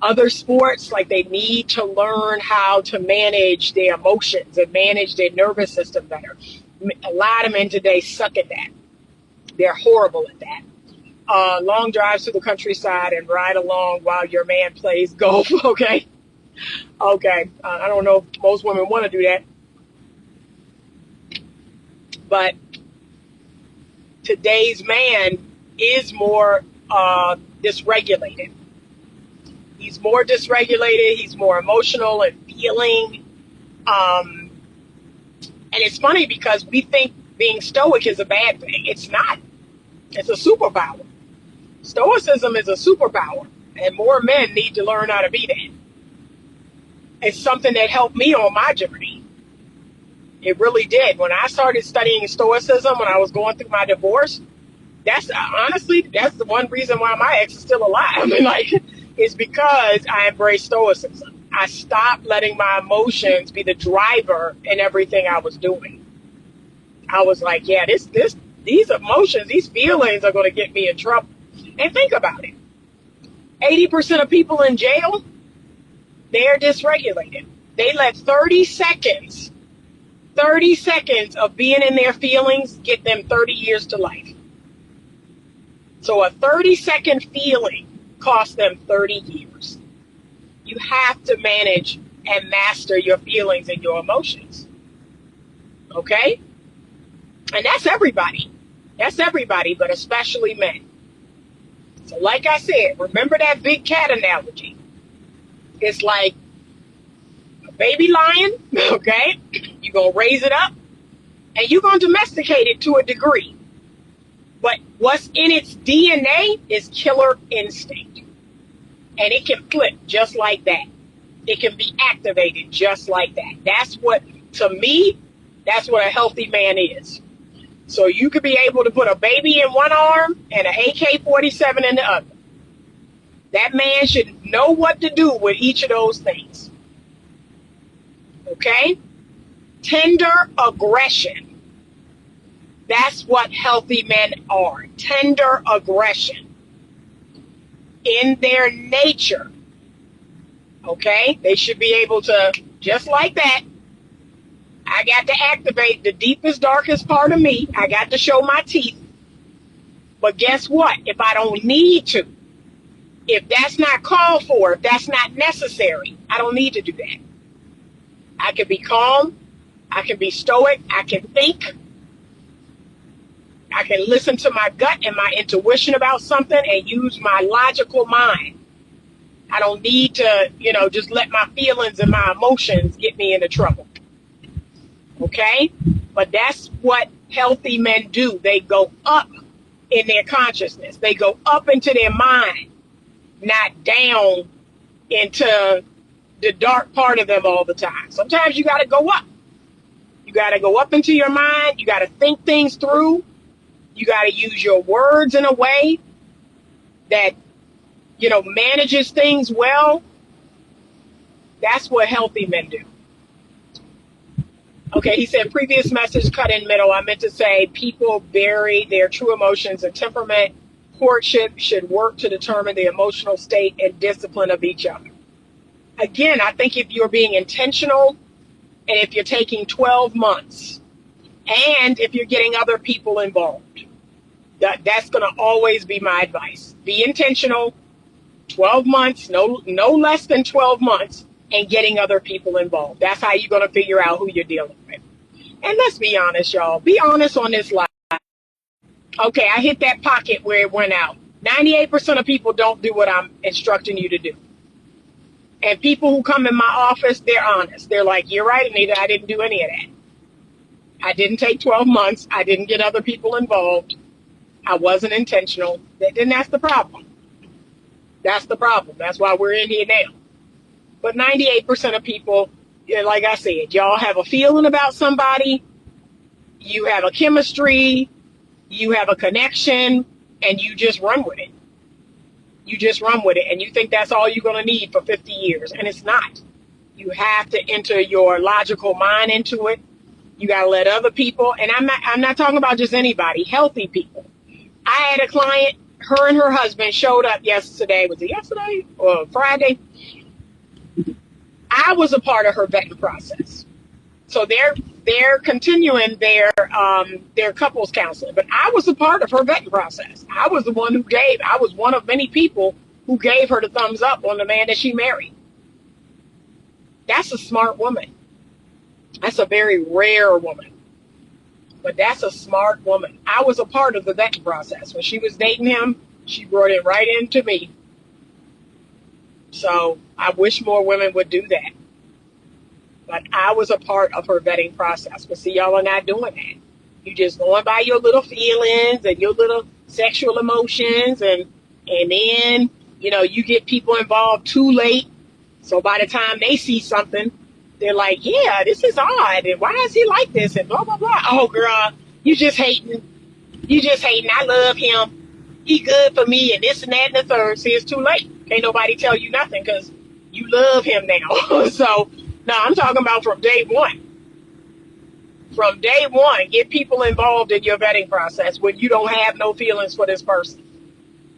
other sports. Like they need to learn how to manage their emotions and manage their nervous system better. A lot of men today suck at that. They're horrible at that. Long drives to the countryside and ride along while your man plays golf. Okay. I don't know if most women want to do that. But today's man is more dysregulated. He's more dysregulated. He's more emotional and feeling. And it's funny because we think being stoic is a bad thing. It's not. It's a superpower. Stoicism is a superpower, and more men need to learn how to be that. It's something that helped me on my journey. It really did. When I started studying Stoicism, when I was going through my divorce, that's the one reason why my ex is still alive. It's because I embraced Stoicism. I stopped letting my emotions be the driver in everything I was doing. I was like, yeah, these emotions, these feelings are going to get me in trouble. And think about it. 80% of people in jail, they're dysregulated. They let 30 seconds of being in their feelings get them 30 years to life. So a 30-second feeling costs them 30 years. You have to manage and master your feelings and your emotions. Okay? And that's everybody. That's everybody, but especially men. So like I said, remember that big cat analogy. It's like a baby lion, okay? You're going to raise it up, and you're going to domesticate it to a degree. But what's in its DNA is killer instinct. And it can flip just like that. It can be activated just like that. That's what, to me, that's what a healthy man is. So you could be able to put a baby in one arm and an AK-47 in the other. That man should know what to do with each of those things. Okay? Tender aggression. That's what healthy men are. Tender aggression. In their nature. Okay? They should be able to, just like that, I got to activate the deepest, darkest part of me. I got to show my teeth. But guess what? If I don't need to, if that's not called for, if that's not necessary, I don't need to do that. I can be calm. I can be stoic. I can think. I can listen to my gut and my intuition about something and use my logical mind. I don't need to, just let my feelings and my emotions get me into trouble. Okay? But that's what healthy men do. They go up in their consciousness. They go up into their mind, not down into the dark part of them all the time. Sometimes you got to go up. You got to go up into your mind. You got to think things through. You got to use your words in a way that, manages things well. That's what healthy men do. Okay, he said, previous message cut in middle. I meant to say people bury their true emotions and temperament. Courtship should work to determine the emotional state and discipline of each other. Again, I think if you're being intentional and if you're taking 12 months and if you're getting other people involved, that's going to always be my advice. Be intentional, 12 months, no less than 12 months, and getting other people involved. That's how you're going to figure out who you're dealing with. And let's be honest, y'all. Be honest on this life. Okay, I hit that pocket where it went out. 98% of people don't do what I'm instructing you to do. And people who come in my office, they're honest. They're like, you're right, Anita, I didn't do any of that. I didn't take 12 months. I didn't get other people involved. I wasn't intentional. Then that's the problem. That's the problem. That's why we're in here now. But 98% of people, like I said, y'all have a feeling about somebody. You have a chemistry. You have a connection. And you just run with it. You just run with it. And you think that's all you're going to need for 50 years. And it's not. You have to enter your logical mind into it. You got to let other people. And I'm not talking about just anybody. Healthy people. I had a client. Her and her husband showed up yesterday. Was it yesterday or Friday? I was a part of her vetting process. So they're continuing their couples counseling. But I was a part of her vetting process. I was the one who I was one of many people who gave her the thumbs up on the man that she married. That's a smart woman. That's a very rare woman. But that's a smart woman. I was a part of the vetting process. When she was dating him, she brought it right into me. So I wish more women would do that. But I was a part of her vetting process. But see, y'all are not doing that. You just going by your little feelings and your little sexual emotions. And then, you get people involved too late. So by the time they see something, they're like, yeah, this is odd. And why is he like this? And blah, blah, blah. Oh, girl, you just hating. You just hating. I love him. He good for me and this and that and the third. See, it's too late. Can't nobody tell you nothing because you love him now. So, no, I'm talking about from day one. From day one, get people involved in your vetting process when you don't have no feelings for this person.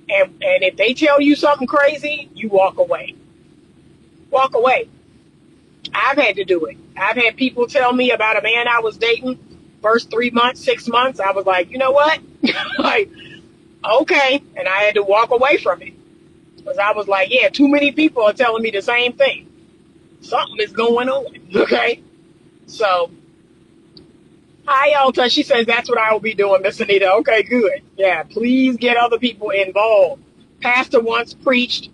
And if they tell you something crazy, you walk away. Walk away. I've had to do it. I've had people tell me about a man I was dating. First 3 months, 6 months, I was like, you know what? Like, okay. And I had to walk away from it. Because I was like, yeah, too many people are telling me the same thing. Something is going on. Okay? So, hi, Alta. She says that's what I will be doing, Miss Anita. Okay, good. Yeah, please get other people involved. Pastor once preached,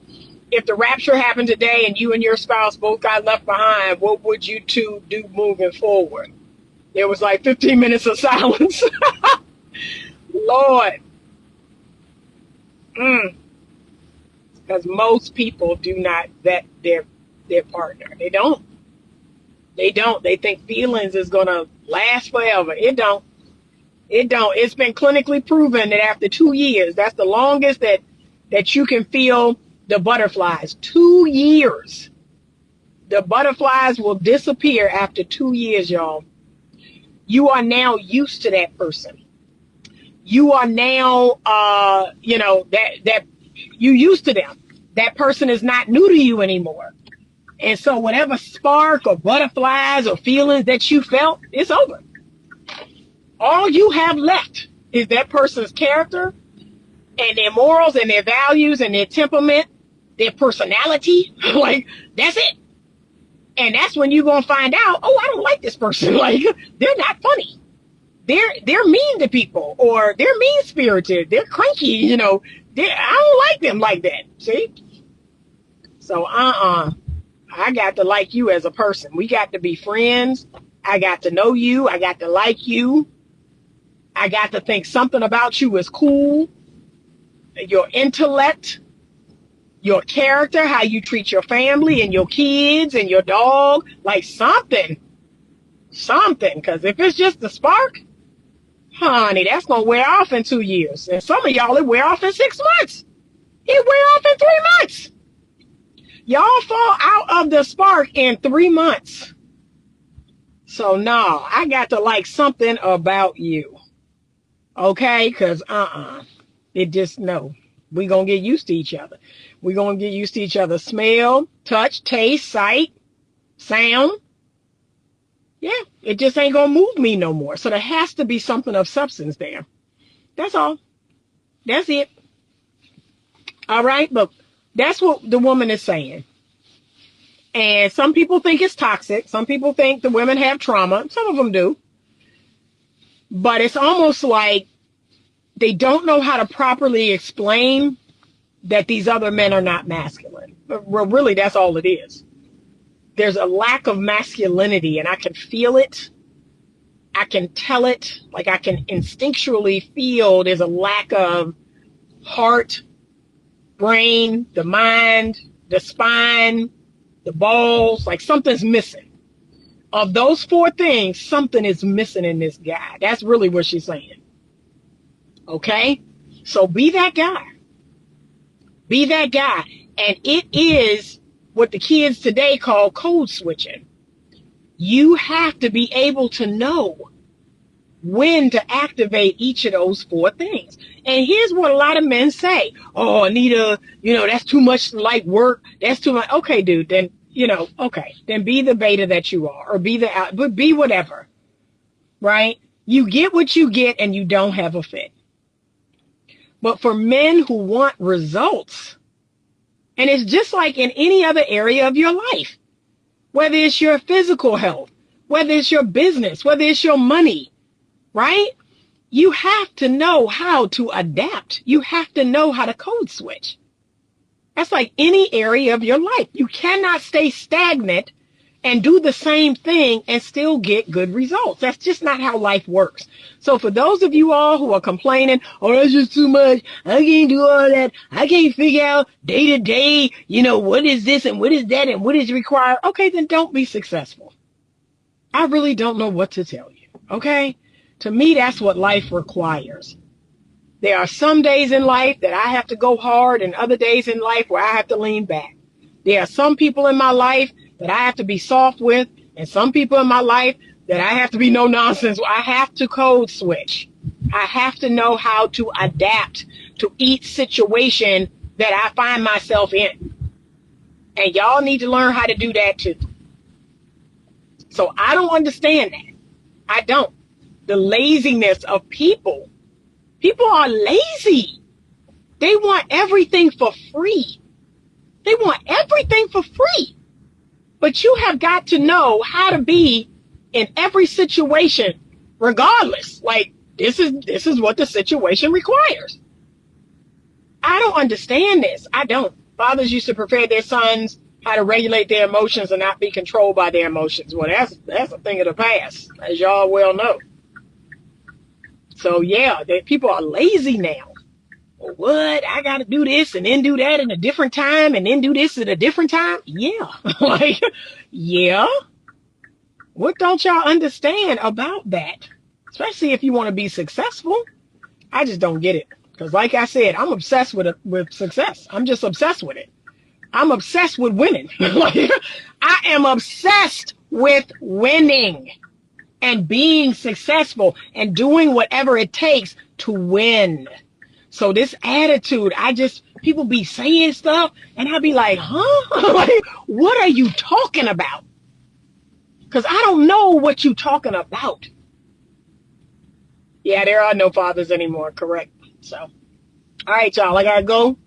if the rapture happened today and you and your spouse both got left behind, what would you two do moving forward? There was like 15 minutes of silence. Lord. Because most people do not vet their partner. They don't. They think feelings is going to last forever. It don't. It's been clinically proven that after 2 years, that's the longest that you can feel the butterflies. 2 years. The butterflies will disappear after 2 years, y'all. You are now used to that person. You are now, that you used to them. That person is not new to you anymore. And so whatever spark or butterflies or feelings that you felt, it's over. All you have left is that person's character and their morals and their values and their temperament, their personality. Like, that's it. And that's when you're going to find out, oh, I don't like this person. Like, they're not funny. They're mean to people, or they're mean-spirited. They're cranky, I don't like them like that. See? So, I got to like you as a person. We got to be friends. I got to know you. I got to like you. I got to think something about you is cool. Your intellect, your character, how you treat your family and your kids and your dog, like something. Because if it's just a spark, honey, that's going to wear off in 2 years. And some of y'all, it wear off in 6 months. It wear off in 3 months. Y'all fall out of the spark in 3 months. So, no, I got to like something about you. Okay? Because, it just, no. We're going to get used to each other. We're going to get used to each other's smell, touch, taste, sight, sound. Yeah, it just ain't going to move me no more. So there has to be something of substance there. That's all. That's it. All right, but That's what the woman is saying. And some people think it's toxic. Some people think the women have trauma. Some of them do. But it's almost like they don't know how to properly explain that these other men are not masculine. But really, that's all it is. There's a lack of masculinity, and I can feel it. I can tell it. Like, I can instinctually feel there's a lack of heart, brain, the mind, the spine, the balls. Like, something's missing. Of those four things, something is missing in this guy. That's really what she's saying. Okay? So be that guy. Be that guy. And it is what the kids today call code switching. You have to be able to know when to activate each of those four things. And here's what a lot of men say. Oh, Anita, that's too much like work. That's too much. Okay, dude, then, okay. Then be the beta that you are, or but be whatever, right? You get what you get and you don't have a fit. But for men who want results, and it's just like in any other area of your life, whether it's your physical health, whether it's your business, whether it's your money, right? You have to know how to adapt. You have to know how to code switch. That's like any area of your life. You cannot stay stagnant and do the same thing and still get good results. That's just not how life works. So for those of you all who are complaining, oh, that's just too much. I can't do all that. I can't figure out day to day, what is this and what is that and what is required. Okay, then don't be successful. I really don't know what to tell you. Okay? To me, that's what life requires. There are some days in life that I have to go hard and other days in life where I have to lean back. There are some people in my life that I have to be soft with, and some people in my life that I have to be no nonsense. I have to code switch. I have to know how to adapt to each situation that I find myself in. And y'all need to learn how to do that too. So I don't understand that. I don't. The laziness of people. People are lazy. They want everything for free. They want everything for free. But you have got to know how to be in every situation, regardless. Like, this is what the situation requires. I don't understand this. I don't. Fathers used to prepare their sons how to regulate their emotions and not be controlled by their emotions. Well, that's a thing of the past, as y'all well know. So yeah, people are lazy now. Well, what? I got to do this and then do that in a different time and then do this at a different time? Yeah. Yeah. What don't y'all understand about that? Especially if you want to be successful. I just don't get it. Because like I said, I'm obsessed with success. I'm just obsessed with it. I'm obsessed with winning. I am obsessed with winning and being successful and doing whatever it takes to win. So this attitude, people be saying stuff and I'll be like, huh? Like, what are you talking about? Because I don't know what you're talking about. Yeah, there are no fathers anymore, correct. So, all right, y'all, I gotta go.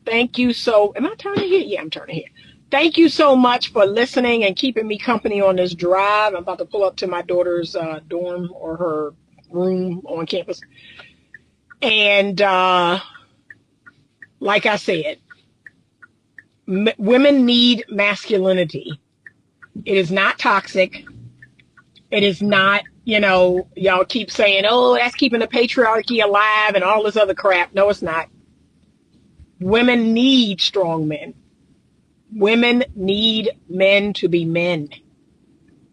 Thank you am I turning here? Yeah, I'm turning here. Thank you so much for listening and keeping me company on this drive. I'm about to pull up to my daughter's dorm or her room on campus. And like I said, women need masculinity. It is not toxic. It is not, y'all keep saying, oh, that's keeping the patriarchy alive and all this other crap. No, it's not. Women need strong men. Women need men to be men.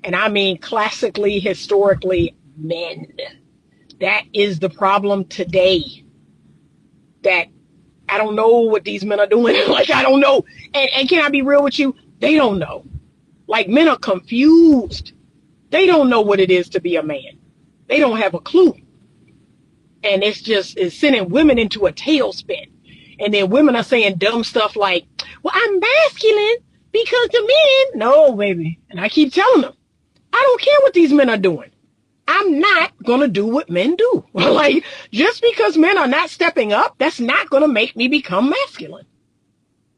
And I mean classically, historically, men. That is the problem today. That I don't know what these men are doing. Like, I don't know. And can I be real with you? They don't know. Like, men are confused. They don't know what it is to be a man. They don't have a clue. And it's sending women into a tailspin. And then women are saying dumb stuff like, well, I'm masculine because the men. No, baby. And I keep telling them, I don't care what these men are doing. I'm not going to do what men do. Like, just because men are not stepping up, that's not going to make me become masculine.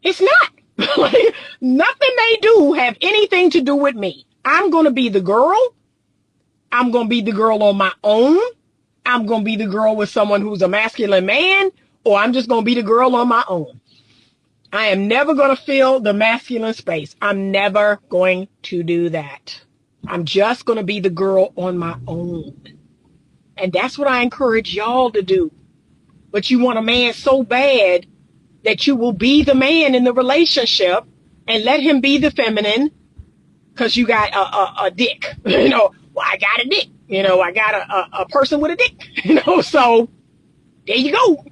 It's not. Like, nothing they do have anything to do with me. I'm going to be the girl. I'm going to be the girl on my own. I'm going to be the girl with someone who's a masculine man, or I'm just going to be the girl on my own. I am never going to fill the masculine space. I'm never going to do that. I'm just going to be the girl on my own. And that's what I encourage y'all to do. But you want a man so bad that you will be the man in the relationship and let him be the feminine because you got a dick. Well, I got a dick. I got a person with a dick. So there you go.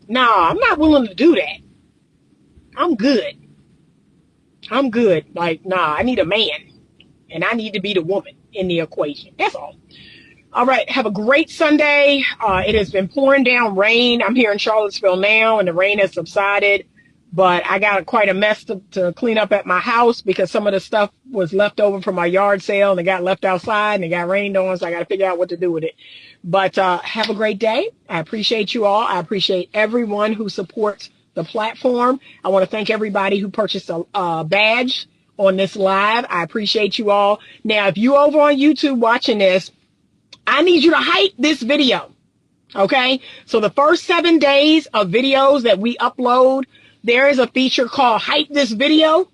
Nah, I'm not willing to do that. I'm good. Like, nah, I need a man. And I need to be the woman in the equation. That's all. All right. Have a great Sunday. It has been pouring down rain. I'm here in Charlottesville now, and the rain has subsided. But I got quite a mess to clean up at my house because some of the stuff was left over from my yard sale and it got left outside and it got rained on. So I got to figure out what to do with it. But have a great day. I appreciate you all. I appreciate everyone who supports the platform. I want to thank everybody who purchased a badge on this live. I appreciate you all. Now, if you over on YouTube watching this, I need you to hype this video. Okay. So the first 7 days of videos that we upload, there is a feature called hype this video.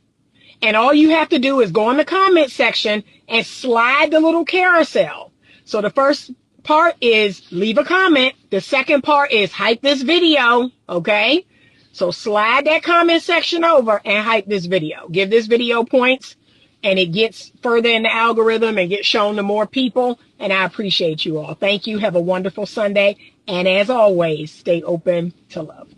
And all you have to do is go in the comment section and slide the little carousel. So the first part is leave a comment. The second part is hype this video. Okay. So slide that comment section over and hype this video. Give this video points and it gets further in the algorithm and gets shown to more people. And I appreciate you all. Thank you. Have a wonderful Sunday. And as always, stay open to love.